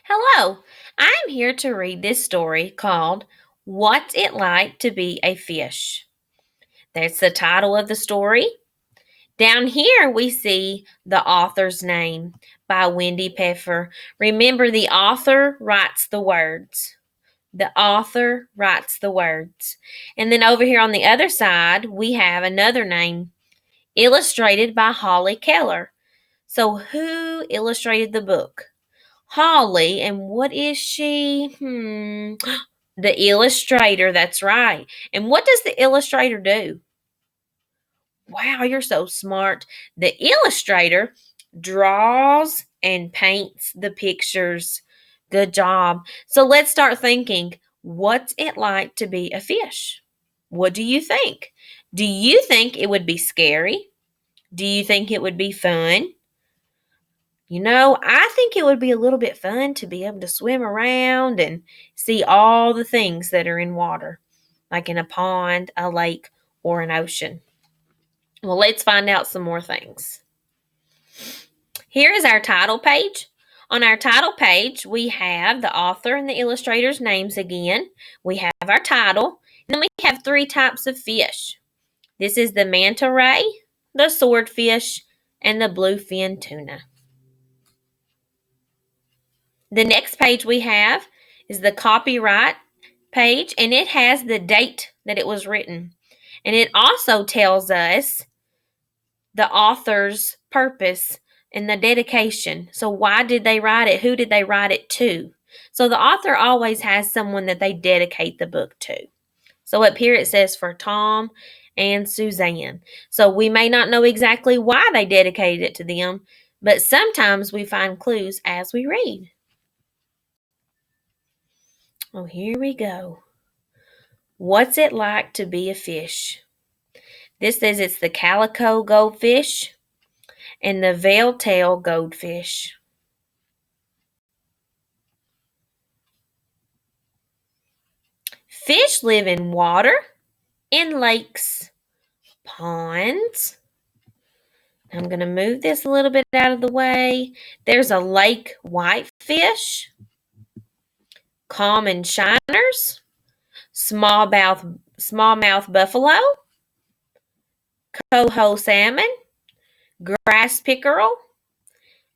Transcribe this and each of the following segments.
Hello, I'm here to read this story called What's It Like to Be a Fish? That's the title of the story. Down here, we see the author's name by Wendy Peffer. Remember, the author writes the words. The author writes the words. And then over here on the other side, we have another name, illustrated by Holly Keller. So, who illustrated the book? Holly, and what is she? The illustrator, that's right. And what does the illustrator do? Wow, you're so smart. The illustrator draws and paints the pictures. Good job. So let's start thinking, what's it like to be a fish? What do you think? Do you think it would be scary? Do you think it would be fun? I think it would be a little bit fun to be able to swim around and see all the things that are in water, like in a pond, a lake, or an ocean. Well, let's find out some more things. Here is our title page. On our title page, we have the author and the illustrator's names again. We have our title, and then we have three types of fish. This is the manta ray, the swordfish, and the bluefin tuna. The next page we have is the copyright page, and it has the date that it was written. And it also tells us the author's purpose and the dedication. So why did they write it? Who did they write it to? So the author always has someone that they dedicate the book to. So up here it says for Tom and Suzanne. So we may not know exactly why they dedicated it to them, but sometimes we find clues as we read. Oh, here we go. What's it like to be a fish? This says it's the calico goldfish and the veil-tailed goldfish. Fish live in water, in lakes, ponds. I'm going to move this a little bit out of the way. There's a lake whitefish, common shiners, smallmouth buffalo, coho salmon, grass pickerel,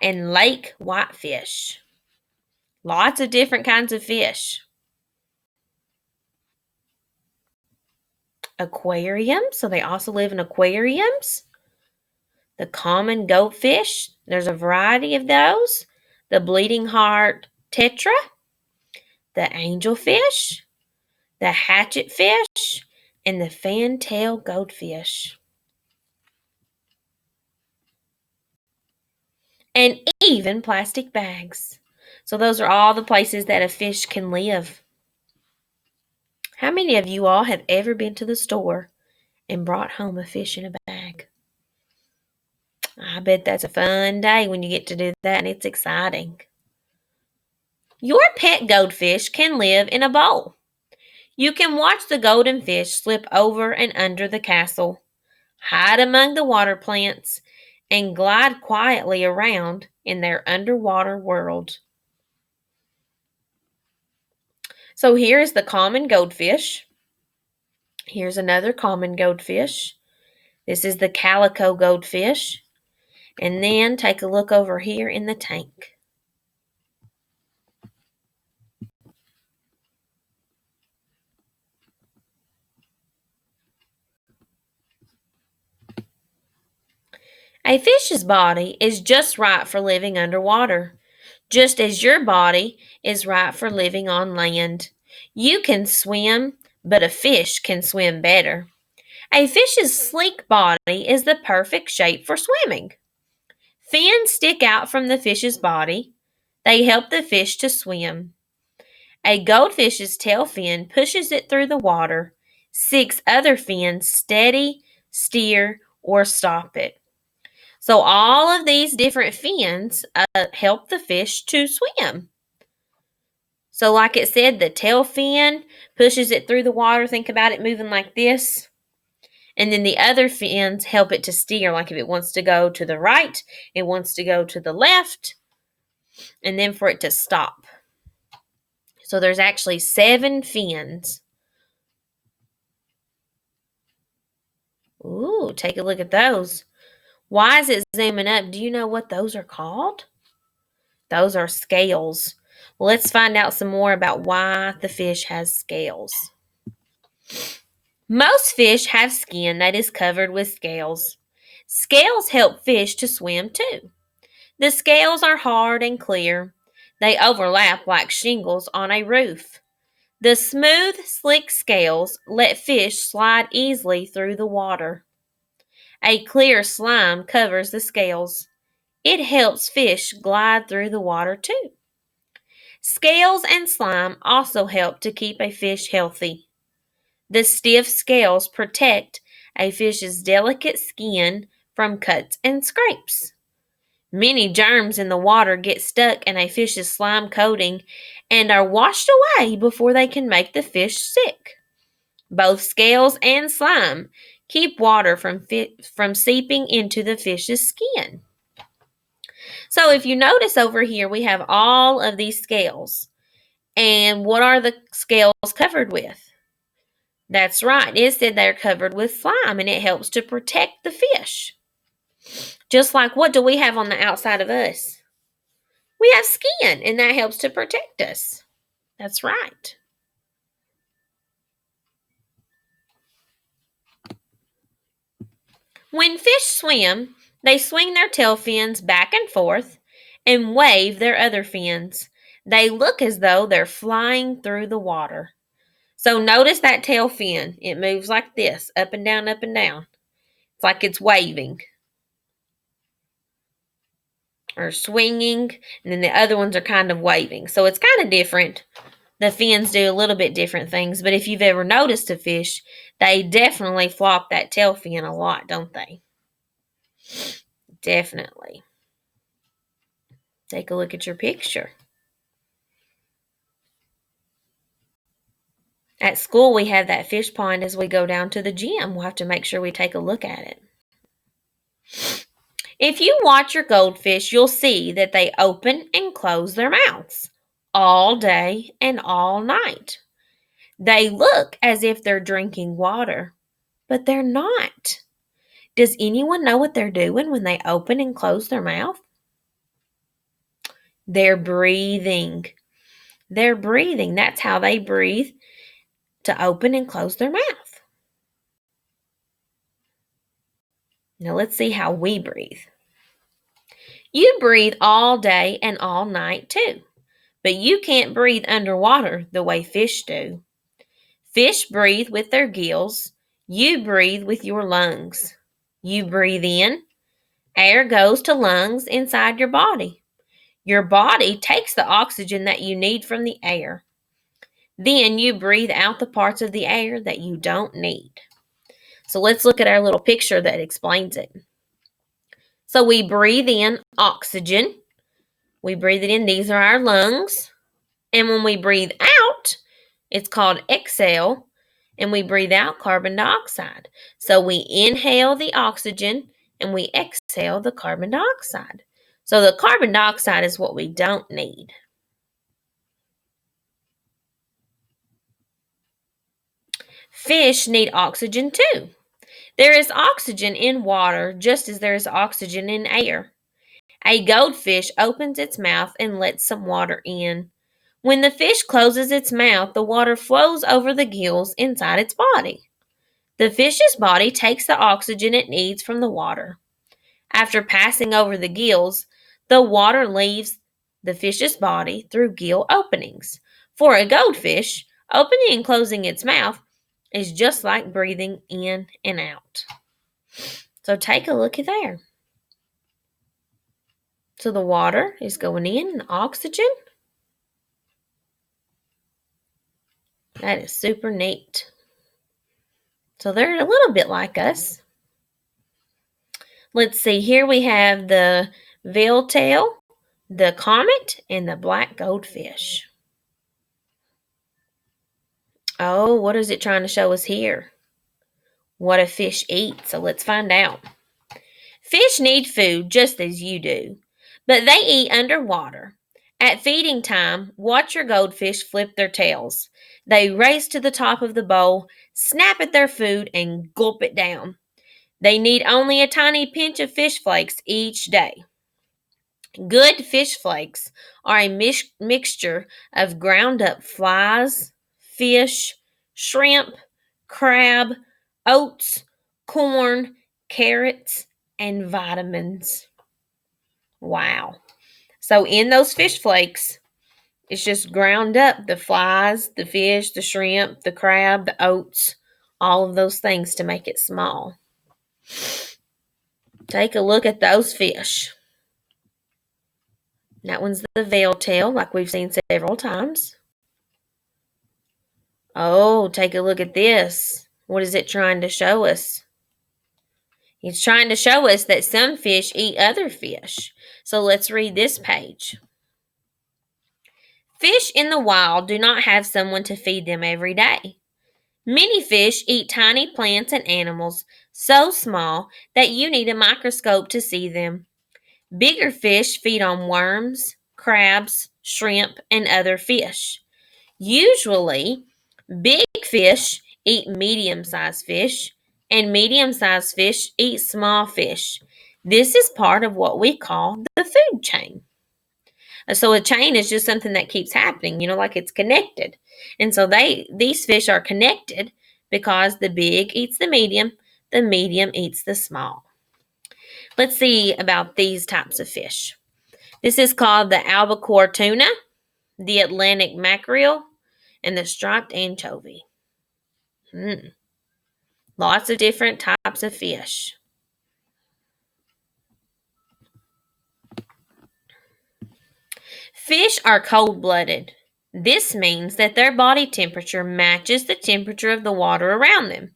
and lake whitefish. Lots of different kinds of fish. Aquariums, so they also live in aquariums. The common goldfish, there's a variety of those. The bleeding heart tetra, the angelfish, the hatchetfish, and the fantail goldfish. And even plastic bags. So those are all the places that a fish can live. How many of you all have ever been to the store and brought home a fish in a bag? I bet that's a fun day when you get to do that, and it's exciting. Your pet goldfish can live in a bowl. You can watch the golden fish slip over and under the castle, hide among the water plants, and glide quietly around in their underwater world. So here is the common goldfish. Here's another common goldfish. This is the calico goldfish. And then take a look over here in the tank. A fish's body is just right for living underwater, just as your body is right for living on land. You can swim, but a fish can swim better. A fish's sleek body is the perfect shape for swimming. Fins stick out from the fish's body. They help the fish to swim. A goldfish's tail fin pushes it through the water. 6 other fins steady, steer, or stop it. So all of these different fins help the fish to swim. So like it said, the tail fin pushes it through the water. Think about it moving like this. And then the other fins help it to steer. Like if it wants to go to the right, it wants to go to the left, and then for it to stop. So there's actually 7 fins. Ooh, take a look at those. Why is it zooming up? Do you know what those are called? Those are scales. Well, let's find out some more about why the fish has scales. Most fish have skin that is covered with scales. Scales help fish to swim too. The scales are hard and clear. They overlap like shingles on a roof. The smooth, slick scales let fish slide easily through the water. A clear slime covers the scales. It helps fish glide through the water too. Scales and slime also help to keep a fish healthy. The stiff scales protect a fish's delicate skin from cuts and scrapes. Many germs in the water get stuck in a fish's slime coating and are washed away before they can make the fish sick. Both scales and slime keep water from seeping into the fish's skin. So if you notice over here, we have all of these scales. And what are the scales covered with? That's right. It said they're covered with slime, and it helps to protect the fish. Just like, what do we have on the outside of us? We have skin, and that helps to protect us. That's right. When fish swim, they swing their tail fins back and forth and wave their other fins. They look as though they're flying through the water. So notice that tail fin. It moves like this, up and down, up and down. It's like it's waving or swinging, and then the other ones are kind of waving. So it's kind of different. The fins do a little bit different things, but if you've ever noticed a fish, they definitely flop that tail fin a lot, don't they? Definitely. Take a look at your picture. At school, we have that fish pond as we go down to the gym. We'll have to make sure we take a look at it. If you watch your goldfish, you'll see that they open and close their mouths all day and all night. They look as if they're drinking water, but they're not. Does anyone know what they're doing when they open and close their mouth? They're breathing. They're breathing. That's how they breathe, to open and close their mouth. Now let's see how we breathe. You breathe all day and all night too, but you can't breathe underwater the way fish do. Fish breathe with their gills. You breathe with your lungs. You breathe in. Air goes to lungs inside your body. Your body takes the oxygen that you need from the air. Then you breathe out the parts of the air that you don't need. So let's look at our little picture that explains it. So we breathe in oxygen. We breathe it in. These are our lungs. And when we breathe out, it's called exhale. And we breathe out carbon dioxide. So we inhale the oxygen and we exhale the carbon dioxide. So the carbon dioxide is what we don't need. Fish need oxygen too. There is oxygen in water just as there is oxygen in air. A goldfish opens its mouth and lets some water in. When the fish closes its mouth, the water flows over the gills inside its body. The fish's body takes the oxygen it needs from the water. After passing over the gills, the water leaves the fish's body through gill openings. For a goldfish, opening and closing its mouth is just like breathing in and out. So take a look at there. So the water is going in, and oxygen. That is super neat. So they're a little bit like us. Let's see, here we have the veiltail, the comet, and the black goldfish. Oh, what is it trying to show us here? What a fish eats. So let's find out. Fish need food just as you do, but they eat underwater. At feeding time, watch your goldfish flip their tails. They race to the top of the bowl, snap at their food, and gulp it down. They need only a tiny pinch of fish flakes each day. Good fish flakes are a mixture of ground up flies, fish, shrimp, crab, oats, corn, carrots, and vitamins. Wow. So, in those fish flakes, it's just ground up the flies, the fish, the shrimp, the crab, the oats, all of those things to make it small. Take a look at those fish. That one's the veil tail, like we've seen several times. Oh, take a look at this. What is it trying to show us? It's trying to show us that some fish eat other fish. So let's read this page. Fish in the wild do not have someone to feed them every day. Many fish eat tiny plants and animals so small that you need a microscope to see them. Bigger fish feed on worms, crabs, shrimp, and other fish. Usually, big fish eat medium-sized fish, and medium-sized fish eat small fish. This is part of what we call the food chain. So a chain is just something that keeps happening, like it's connected. And so these fish are connected because the big eats the medium eats the small. Let's see about these types of fish. This is called the albacore tuna, the Atlantic mackerel, and the striped anchovy. Lots of different types of fish. Fish are cold-blooded. This means that their body temperature matches the temperature of the water around them.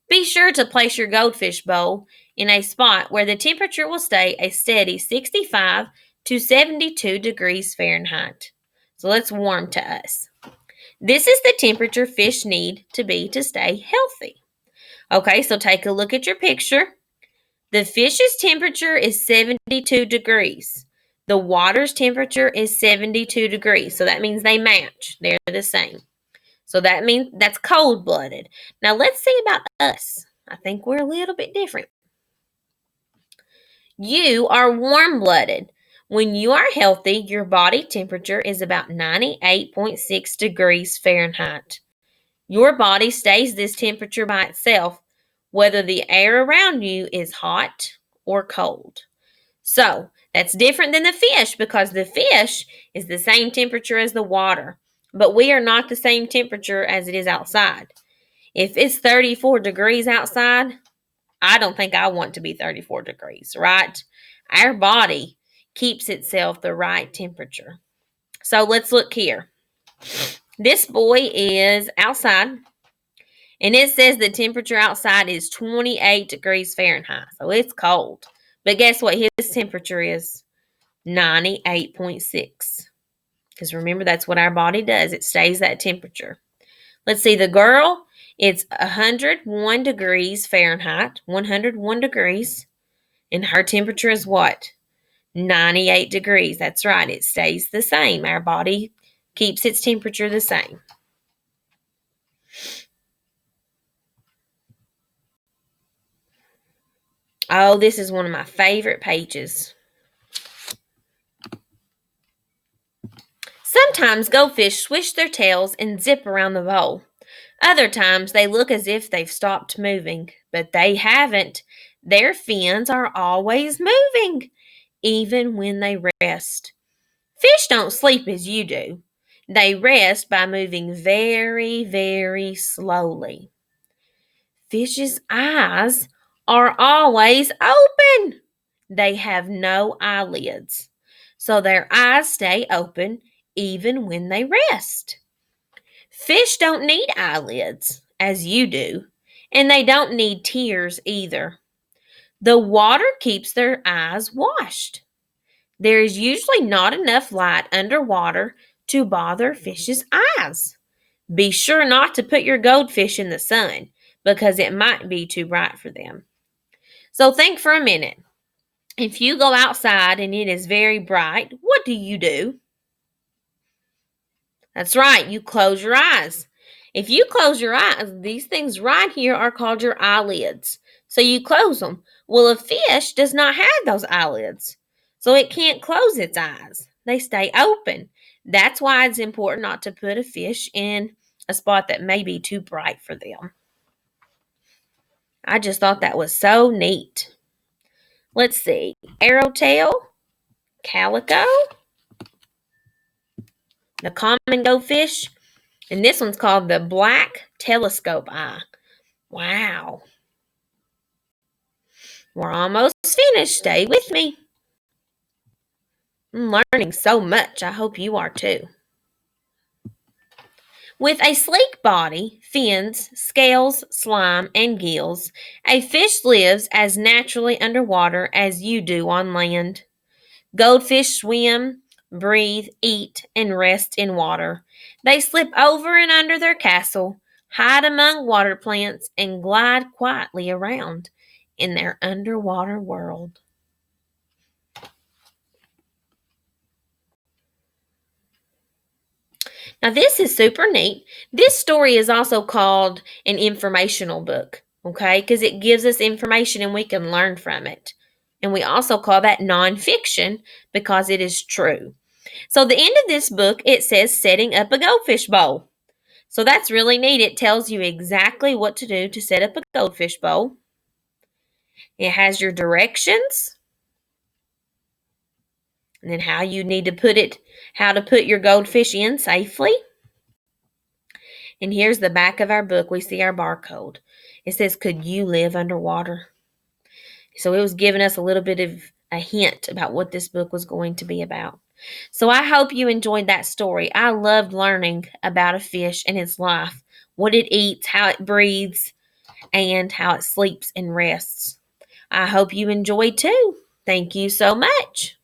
Be sure to place your goldfish bowl in a spot where the temperature will stay a steady 65 to 72 degrees Fahrenheit. So let's warm to us. This is the temperature fish need to be to stay healthy. Okay, so take a look at your picture. The fish's temperature is 72 degrees. The water's temperature is 72 degrees. So that means they match. They're the same. So that means that's cold-blooded. Now let's see about us. I think we're a little bit different. You are warm-blooded. When you are healthy, your body temperature is about 98.6 degrees Fahrenheit. Your body stays this temperature by itself, whether the air around you is hot or cold. So, that's different than the fish because the fish is the same temperature as the water, but we are not the same temperature as it is outside. If it's 34 degrees outside, I don't think I want to be 34 degrees, right? Our body keeps itself the right temperature. So let's look here. This boy is outside, and it says the temperature outside is 28 degrees Fahrenheit. So it's cold. But guess what? His temperature is 98.6. Because remember, that's what our body does. It stays that temperature. Let's see, the girl, it's 101 degrees Fahrenheit, 101 degrees. And her temperature is what? 98 degrees. That's right. It stays the same. Our body keeps its temperature the same. Oh, this is one of my favorite pages. Sometimes goldfish swish their tails and zip around the bowl. Other times they look as if they've stopped moving, but they haven't. Their fins are always moving, even when they rest. Fish don't sleep as you do. They rest by moving very, very slowly. Fish's eyes are always open. They have no eyelids, so their eyes stay open even when they rest. Fish don't need eyelids, as you do, and they don't need tears either. The water keeps their eyes washed. There is usually not enough light underwater to bother fish's eyes. Be sure not to put your goldfish in the sun because it might be too bright for them. So think for a minute. If you go outside and it is very bright, what do you do? That's right, you close your eyes. If you close your eyes, these things right here are called your eyelids. So you close them. Well, a fish does not have those eyelids. So it can't close its eyes. They stay open. That's why it's important not to put a fish in a spot that may be too bright for them. I just thought that was so neat. Let's see. Arrowtail, calico, the common goldfish, and this one's called the black telescope eye. Wow. We're almost finished. Stay with me. I'm learning so much. I hope you are too. With a sleek body, fins, scales, slime, and gills, a fish lives as naturally underwater as you do on land. Goldfish swim, breathe, eat, and rest in water. They slip over and under their castle, hide among water plants, and glide quietly around in their underwater world. Now, this is super neat. This story is also called an informational book, okay, because it gives us information and we can learn from it. And we also call that nonfiction because it is true. So, the end of this book, it says setting up a goldfish bowl. So, that's really neat. It tells you exactly what to do to set up a goldfish bowl. It has your directions and then how you need to how to put your goldfish in safely. And here's the back of our book. We see our barcode. It says, "Could you live underwater?" So it was giving us a little bit of a hint about what this book was going to be about. So I hope you enjoyed that story. I loved learning about a fish and its life, what it eats, how it breathes, and how it sleeps and rests. I hope you enjoyed too. Thank you so much.